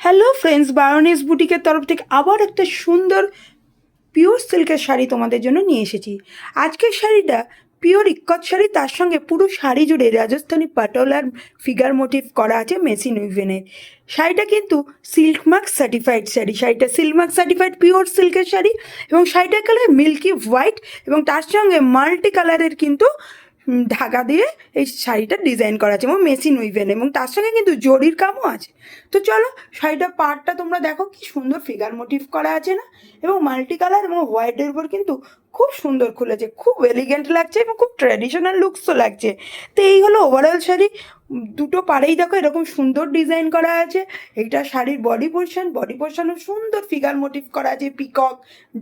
Hello friends, বায়োনিস বুটিকের তরফ থেকে আবার একটা সুন্দর পিওর সিল্কের শাড়ি তোমাদের জন্য নিয়ে এসেছি। আজকের শাড়িটা পিওর ইক্কত শাড়ি, তার সঙ্গে পুরো শাড়ি জুড়ে রাজস্থানি পাটোলার ফিগার মোটিভ করা আছে মেশিন উইভেনের। শাড়িটা কিন্তু সিল্ক মার্ক সার্টিফাইড শাড়ি। শাড়িটা সিল্ক মার্ক সার্টিফাইড পিওর সিল্কের শাড়ি এবং শাড়িটার কালার মিল্কি হোয়াইট এবং তার সঙ্গে মাল্টি কালারের কিন্তু ধাগা দিয়ে এই শাড়িটা ডিজাইন করা আছে এবং মেশিন উইভেন এবং তার সঙ্গে কিন্তু জরির কামও আছে। তো চলো শাড়িটার পার্টটা তোমরা দেখো, কি সুন্দর ফিগার মোটিভ করা আছে না, এবং মাল্টি কালার এবং হোয়াইটের উপর কিন্তু খুব সুন্দর খুলেছে, খুব এলিগেন্ট লাগছে এবং খুব ট্র্যাডিশনাল লুকসও লাগছে। তো এই হলো ওভারঅল শাড়ি। দুটো পাড়েই দেখো এরকম সুন্দর ডিজাইন করা আছে। এইটা শাড়ির বডি পোর্শনও সুন্দর ফিগার মোটিভ করা আছে, পিকক,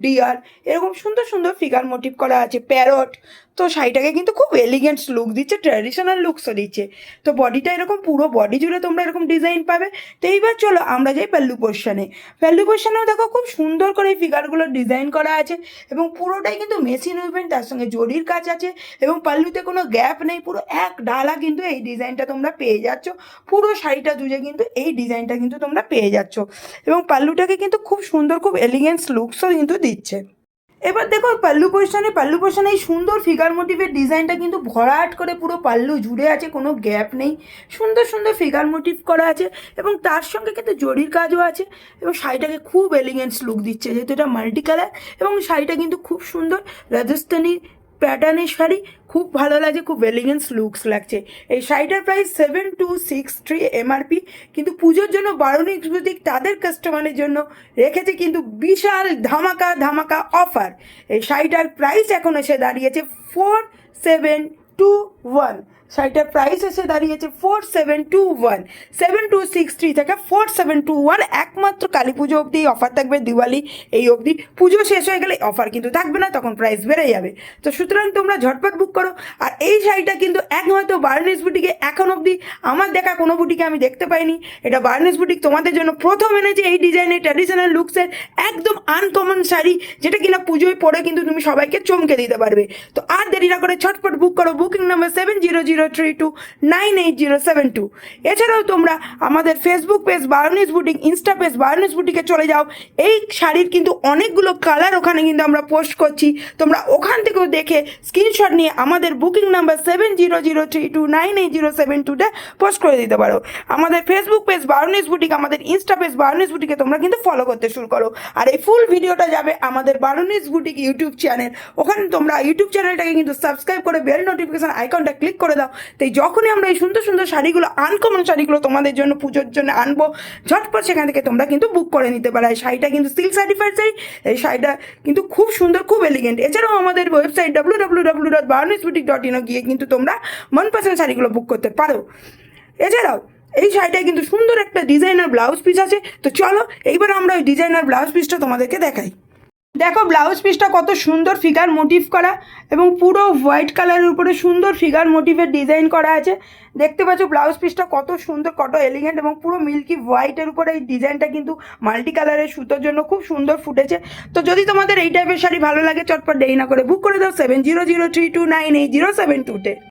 ডিয়ার, এরকম সুন্দর সুন্দর ফিগার মোটিভ করা আছে, প্যারট। তো শাড়িটাকে কিন্তু খুব এলিগেন্ট লুক দিচ্ছে, ট্র্যাডিশনাল লুকসও দিচ্ছে। তো বডিটা এরকম পুরো বডি জুড়ে তোমরা এরকম ডিজাইন পাবে। তো এইবার চলো আমরা যাই পাল্লু পোর্শনেও দেখো খুব সুন্দর করে এই ফিগারগুলো ডিজাইন করা আছে এবং পুরোটাই কিন্তু মেশিন উইভেন, তার সঙ্গে জরির কাজ আছে এবং পাল্লুতে কোনো গ্যাপ নেই, পুরো এক ডালা কিন্তু এই ডিজাইনটা তোমরা পেয়ে যাচ্ছ। পুরো শাড়িটা জুড়ে কিন্তু এই ডিজাইনটা কিন্তু তোমরা পেয়ে যাচ্ছ এবং পাল্লুটাকে কিন্তু খুব সুন্দর, খুব এলিগেন্স লুকসও কিন্তু দিচ্ছে। এবার দেখো পাল্লু পোর্শনে এই সুন্দর ফিগার মোটিভের ডিজাইনটা কিন্তু ভরাট করে পুরো পাল্লু জুড়ে আছে, কোনো গ্যাপ নেই, সুন্দর সুন্দর ফিগার মোটিভ করা আছে এবং তার সঙ্গে কিন্তু জরির কাজও আছে এবং শাড়িটাকে খুব এলিগেন্স লুক দিচ্ছে, যেহেতু এটা মাল্টি কালার এবং শাড়িটা কিন্তু খুব সুন্দর রাজস্থানি প্যাটার্নের শাড়ি, খুব ভালো লাগছে, খুব এলিগেন্স লুকস লাগছে। এই শাড়িটার প্রাইস 7263 MRP, কিন্তু পুজোর জন্য বারণিক বুটিক তাদের কাস্টমারের জন্য রেখেছে কিন্তু বিশাল ধামাকা অফার। এই শাড়িটার প্রাইস এখন এসে দাঁড়িয়েছে 4721। শাড়িটার প্রাইস এসে দাঁড়িয়েছে 4721, 7263 থেকে 4721। একমাত্র কালী পুজো অবধি অফার থাকবে, দিওয়ালি এই অবধি। পুজো শেষ হয়ে গেলে অফার কিন্তু থাকবে না, তখন প্রাইস বেড়ে যাবে। তো সুতরাং তোমরা ঝটপট বুক করো। আর এই শাড়িটা কিন্তু একমাত্র বার্নিস বুটিকে, এখন অবধি আমার দেখা কোনো বুটিকে আমি দেখতে পাইনি। এটা বার্নিস বুটিক তোমাদের জন্য প্রথম এনেছে এই ডিজাইনের ট্র্যাডিশনাল লুকসের একদম আনকমন শাড়ি, যেটা কিনা পুজোয় পরে কিন্তু তুমি সবাইকে চমকে দিতে পারবে। তো আর দেরি না করে ঝটপট বুক করো। Booking number 7003298072। এছাড়াও তোমরা আমাদের Facebook page Baronis boutique, insta page Baronis বুটিকে চলে যাও। এই শাড়ির কিন্তু অনেকগুলো কালার ওখানে কিন্তু আমরা পোস্ট করছি, তোমরা ওখান থেকেও দেখে স্ক্রিনশট নিয়ে আমাদের বুকিং নাম্বার 7003298072তে পোস্ট করে দিতে পারো। আমাদের ফেসবুক পেজ বারোনিস বুটিক, আমাদের ইনস্টা পেজ বারোনিস বুটিকে তোমরা কিন্তু ফলো করতে শুরু করো। আর এই ফুল ভিডিওটা যাবে আমাদের বারোনিস বুটিক ইউটিউব চ্যানেল, ওখানে তোমরা ইউটিউব চ্যানেলটাকে কিন্তু সাবস্ক্রাইব করে বেল নোটিফিকেশন আইকনটা ক্লিক করে দাও। তাই যখনই আমরা এই সুন্দর সুন্দর শাড়িগুলো, আনকমন শাড়িগুলো তোমাদের জন্য পুজোর জন্য আনবো, ঝটপট সেখান থেকে তোমরা কিন্তু বুক করে নিতে পারো। এই শাড়িটা কিন্তু সিল্ক সার্টিফাইড শাড়ি, এই শাড়িটা কিন্তু খুব সুন্দর, খুব এলিগেন্ট। এছাড়াও আমাদের ওয়েবসাইট www.baronisboutique.in গিয়ে কিন্তু তোমরা মনপসন্দ শাড়িগুলো বুক করতে পারো। এছাড়াও এই শাড়িটায় কিন্তু সুন্দর একটা ডিজাইনার ব্লাউজ পিস আছে। তো চলো এইবার আমরা ওই ডিজাইনার ব্লাউজ পিসটা তোমাদেরকে দেখাই। দেখো ব্লাউজ পিসটা কত সুন্দর ফিগার মোটিভ করা এবং পুরো হোয়াইট কালারের উপরে সুন্দর ফিগার মোটিভের ডিজাইন করা আছে। দেখতে পাচ্ছ ব্লাউজ পিসটা কত সুন্দর, কত এলিগেন্ট এবং পুরো মিল্কি হোয়াইটের উপরে এই ডিজাইনটা কিন্তু মাল্টি কালারের সুতোর জন্য খুব সুন্দর ফুটেছে। তো যদি তোমাদের এই টাইপের শাড়ি ভালো লাগে, চটপট দেরি না করে বুক করে দাও 7003298072তে।